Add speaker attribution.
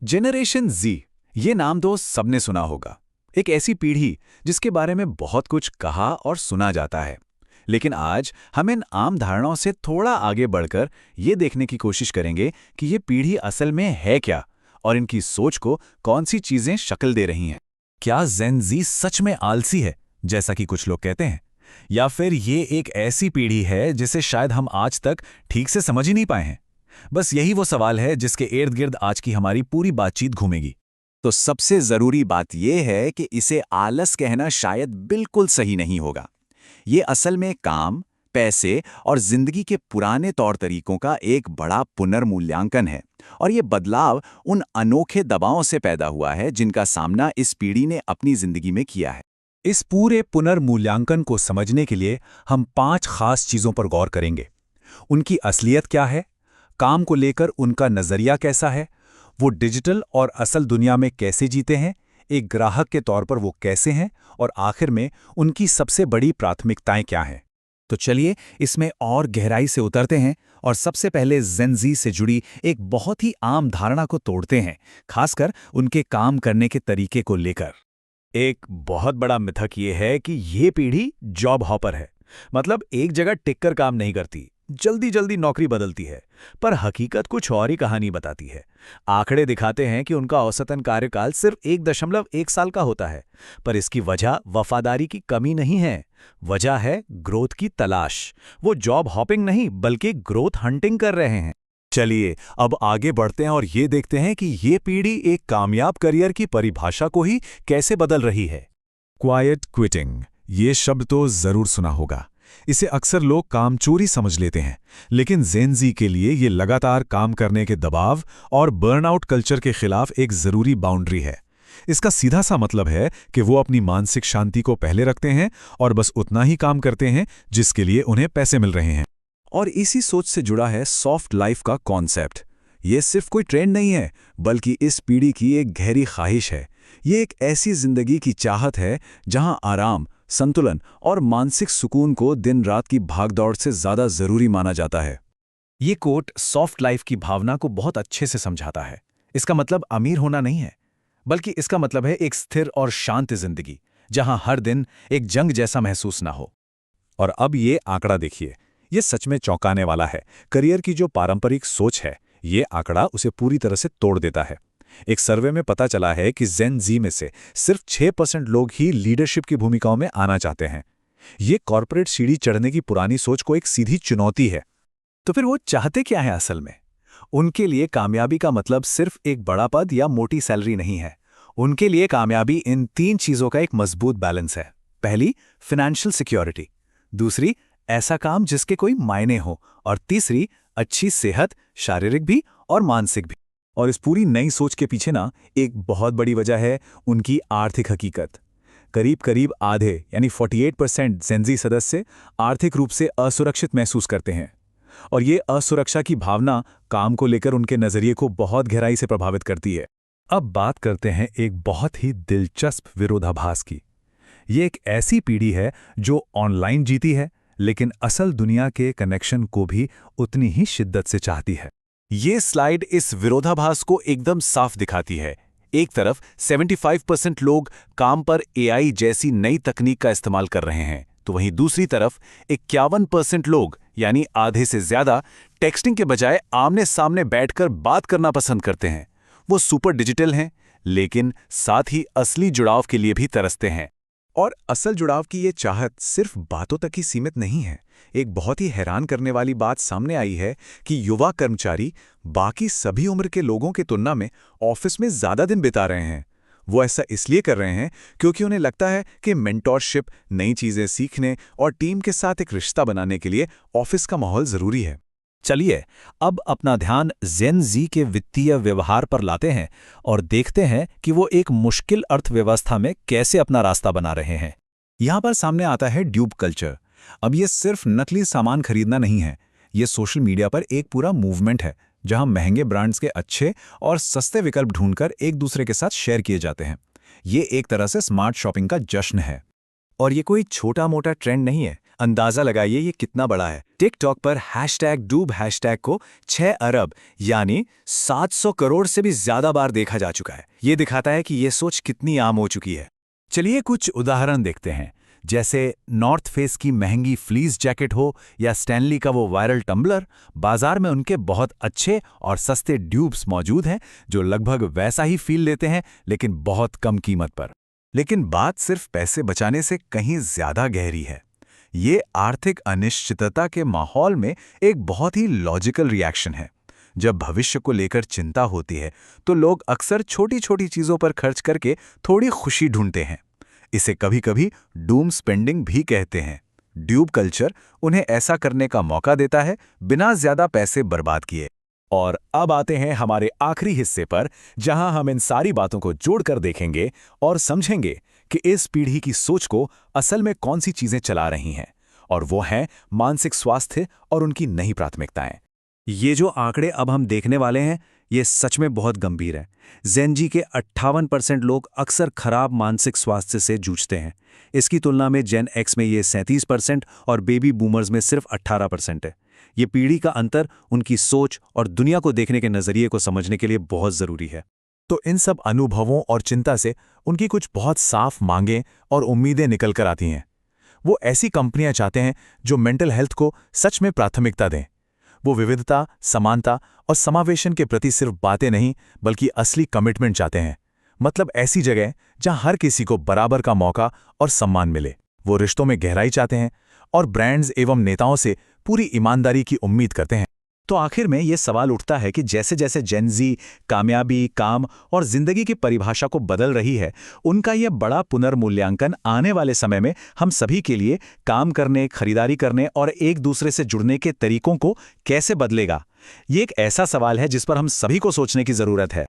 Speaker 1: Generation जी, ये नाम तो सबने सुना होगा। एक ऐसी पीढ़ी जिसके बारे में बहुत कुछ कहा और सुना जाता है। लेकिन आज हम इन आम धारणाओं से थोड़ा आगे बढ़कर ये देखने की कोशिश करेंगे कि ये पीढ़ी असल में है क्या और इनकी सोच को कौन सी चीजें शक्ल दे रही हैं। क्या जेन जी सच में आलसी है, जैसा कि कुछ लोग कहते हैं, या फिर ये एक ऐसी पीढ़ी है जिसे शायद हम आज तक ठीक से समझ ही नहीं पाए हैं? बस यही वो सवाल है जिसके इर्द गिर्द आज की हमारी पूरी बातचीत घूमेगी। तो सबसे जरूरी बात यह है कि इसे आलस कहना शायद बिल्कुल सही नहीं होगा। ये असल में काम, पैसे और जिंदगी के पुराने तौर तरीकों का एक बड़ा पुनर्मूल्यांकन है। और ये बदलाव उन अनोखे दबावों से पैदा हुआ है जिनका सामना इस पीढ़ी ने अपनी जिंदगी में किया है। इस पूरे पुनर्मूल्यांकन को समझने के लिए हम 5 खास चीजों पर गौर करेंगे। उनकी असलियत क्या है, काम को लेकर उनका नजरिया कैसा है, वो डिजिटल और असल दुनिया में कैसे जीते हैं, एक ग्राहक के तौर पर वो कैसे हैं, और आखिर में उनकी सबसे बड़ी प्राथमिकताएं क्या हैं। तो चलिए इसमें और गहराई से उतरते हैं और सबसे पहले जेन ज़ी से जुड़ी एक बहुत ही आम धारणा को तोड़ते हैं, खासकर उनके काम करने के तरीके को लेकर। एक बहुत बड़ा मिथक ये है कि ये पीढ़ी जॉब हॉपर है, मतलब एक जगह टिक कर काम नहीं करती, जल्दी जल्दी नौकरी बदलती है। पर हकीकत कुछ और ही कहानी बताती है। आंकड़े दिखाते हैं कि उनका औसतन कार्यकाल सिर्फ 1.1 साल का होता है। पर इसकी वजह वफादारी की कमी नहीं है, वजह है ग्रोथ की तलाश। वो जॉब हॉपिंग नहीं बल्कि ग्रोथ हंटिंग कर रहे हैं। चलिए अब आगे बढ़ते हैं और ये देखते हैं कि ये पीढ़ी एक कामयाब करियर की परिभाषा को ही कैसे बदल रही है। क्वाइट क्विटिंग, ये शब्द तो जरूर सुना होगा। इसे अक्सर लोग कामचोरी समझ लेते हैं, लेकिन जेन ज़ी के लिए ये लगातार काम करने के दबाव और बर्नआउट कल्चर के खिलाफ एक जरूरी बाउंड्री है। इसका सीधा सा मतलब है कि वो अपनी मानसिक शांति को पहले रखते हैं और बस उतना ही काम करते हैं जिसके लिए उन्हें पैसे मिल रहे हैं। और इसी सोच से जुड़ा है सॉफ्ट लाइफ का कॉन्सेप्ट। ये सिर्फ कोई ट्रेंड नहीं है, बल्कि इस पीढ़ी की एक गहरी ख्वाहिश है। ये एक ऐसी जिंदगी की चाहत है जहां आराम, संतुलन और मानसिक सुकून को दिन रात की भागदौड़ से ज्यादा जरूरी माना जाता है। ये कोट सॉफ्ट लाइफ की भावना को बहुत अच्छे से समझाता है। इसका मतलब अमीर होना नहीं है, बल्कि इसका मतलब है एक स्थिर और शांत जिंदगी जहां हर दिन एक जंग जैसा महसूस ना हो। और अब ये आंकड़ा देखिए, ये सच में चौंकाने वाला है। करियर की जो पारंपरिक सोच है, ये आंकड़ा उसे पूरी तरह से तोड़ देता है। एक सर्वे में पता चला है कि जेन ज़ी में से सिर्फ 6% लोग ही लीडरशिप की भूमिकाओं में आना चाहते हैं। ये कॉर्पोरेट सीढ़ी चढ़ने की पुरानी सोच को एक सीधी चुनौती है। तो फिर वो चाहते क्या है असल में? उनके लिए कामयाबी का मतलब सिर्फ एक बड़ा पद या मोटी सैलरी नहीं है। उनके लिए कामयाबी इन 3 चीजों का एक मजबूत बैलेंस है। पहली, फाइनेंशियल सिक्योरिटी। दूसरी, ऐसा काम जिसके कोई मायने हो। और तीसरी, अच्छी सेहत, शारीरिक भी और मानसिक भी। और इस पूरी नई सोच के पीछे ना एक बहुत बड़ी वजह है उनकी आर्थिक हकीकत। करीब करीब आधे यानी 48% जेन ज़ी सदस्य आर्थिक रूप से असुरक्षित महसूस करते हैं। और ये असुरक्षा की भावना काम को लेकर उनके नजरिए को बहुत गहराई से प्रभावित करती है। अब बात करते हैं एक बहुत ही दिलचस्प विरोधाभास की। ये एक ऐसी पीढ़ी है जो ऑनलाइन जीती है, लेकिन असल दुनिया के कनेक्शन को भी उतनी ही शिद्दत से चाहती है। ये स्लाइड इस विरोधाभास को एकदम साफ दिखाती है। एक तरफ 75% लोग काम पर एआई जैसी नई तकनीक का इस्तेमाल कर रहे हैं, तो वहीं दूसरी तरफ 51% लोग यानी आधे से ज्यादा टेक्सटिंग के बजाय आमने सामने बैठकर बात करना पसंद करते हैं। वो सुपर डिजिटल हैं, लेकिन साथ ही असली जुड़ाव के लिए भी तरसते हैं। और असल जुड़ाव की ये चाहत सिर्फ बातों तक ही सीमित नहीं है। एक बहुत ही हैरान करने वाली बात सामने आई है कि युवा कर्मचारी बाकी सभी उम्र के लोगों की तुलना में ऑफिस में ज्यादा दिन बिता रहे हैं। वो ऐसा इसलिए कर रहे हैं क्योंकि उन्हें लगता है कि मेंटोरशिप, नई चीजें सीखने और टीम के साथ एक रिश्ता बनाने के लिए ऑफिस का माहौल जरूरी है। चलिए अब अपना ध्यान जेन ज़ी के वित्तीय व्यवहार पर लाते हैं और देखते हैं कि वो एक मुश्किल अर्थव्यवस्था में कैसे अपना रास्ता बना रहे हैं। यहाँ पर सामने आता है ड्यूप कल्चर। अब ये सिर्फ नकली सामान खरीदना नहीं है, ये सोशल मीडिया पर एक पूरा मूवमेंट है जहां महंगे ब्रांड्स के अच्छे और सस्ते विकल्प ढूंढकर एक दूसरे के साथ शेयर किए जाते हैं। ये एक तरह से स्मार्ट शॉपिंग का जश्न है। और ये कोई छोटा मोटा ट्रेंड नहीं है, अंदाजा लगाइए ये कितना बड़ा है। टिकटॉक पर #डूब हैशटैग को 6 अरब यानी 700 करोड़ से भी ज्यादा बार देखा जा चुका है। ये दिखाता है कि ये सोच कितनी आम हो चुकी है। चलिए कुछ उदाहरण देखते हैं, जैसे नॉर्थ फेस की महंगी फ्लीस जैकेट हो या स्टैनली का वो वायरल टम्बलर। बाजार में उनके बहुत अच्छे और सस्ते ड्यूब्स मौजूद हैं जो लगभग वैसा ही फील देते हैं, लेकिन बहुत कम कीमत पर। लेकिन बात सिर्फ पैसे बचाने से कहीं ज्यादा गहरी है। ये आर्थिक अनिश्चितता के माहौल में एक बहुत ही लॉजिकल रिएक्शन है। जब भविष्य को लेकर चिंता होती है तो लोग अक्सर छोटी छोटी चीजों पर खर्च करके थोड़ी खुशी ढूंढते हैं। इसे कभी कभी डूम स्पेंडिंग भी कहते हैं। ड्यूब कल्चर उन्हें ऐसा करने का मौका देता है बिना ज्यादा पैसे बर्बाद किए। और अब आते हैं हमारे आखिरी हिस्से पर, जहां हम इन सारी बातों को जोड़कर देखेंगे और समझेंगे कि इस पीढ़ी की सोच को असल में कौन सी चीजें चला रही हैं, और वो हैं मानसिक स्वास्थ्य और उनकी नई प्राथमिकताएं। ये जो आंकड़े अब हम देखने वाले हैं, ये सच में बहुत गंभीर है। जेन जी के 58% लोग अक्सर खराब मानसिक स्वास्थ्य से जूझते हैं। इसकी तुलना में जेन एक्स में ये 37% और बेबी बूमर्स में सिर्फ 18% है। ये पीढ़ी का अंतर उनकी सोच और दुनिया को देखने के नजरिए को समझने के लिए बहुत जरूरी है। तो इन सब अनुभवों और चिंता से उनकी कुछ बहुत साफ मांगें और उम्मीदें निकल कर आती हैं। वो ऐसी कंपनियां चाहते हैं जो मेंटल हेल्थ को सच में प्राथमिकता दें। वो विविधता, समानता और समावेशन के प्रति सिर्फ बातें नहीं बल्कि असली कमिटमेंट चाहते हैं। मतलब ऐसी जगह जहां हर किसी को बराबर का मौका और सम्मान मिले। वो रिश्तों में गहराई चाहते हैं और ब्रांड्स एवं नेताओं से पूरी ईमानदारी की उम्मीद करते हैं। तो आखिर में ये सवाल उठता है कि जैसे जैसे जेन ज़ी कामयाबी, काम और जिंदगी की परिभाषा को बदल रही है, उनका यह बड़ा पुनर्मूल्यांकन आने वाले समय में हम सभी के लिए काम करने, खरीदारी करने और एक दूसरे से जुड़ने के तरीकों को कैसे बदलेगा। ये एक ऐसा सवाल है जिस पर हम सभी को सोचने की जरूरत है।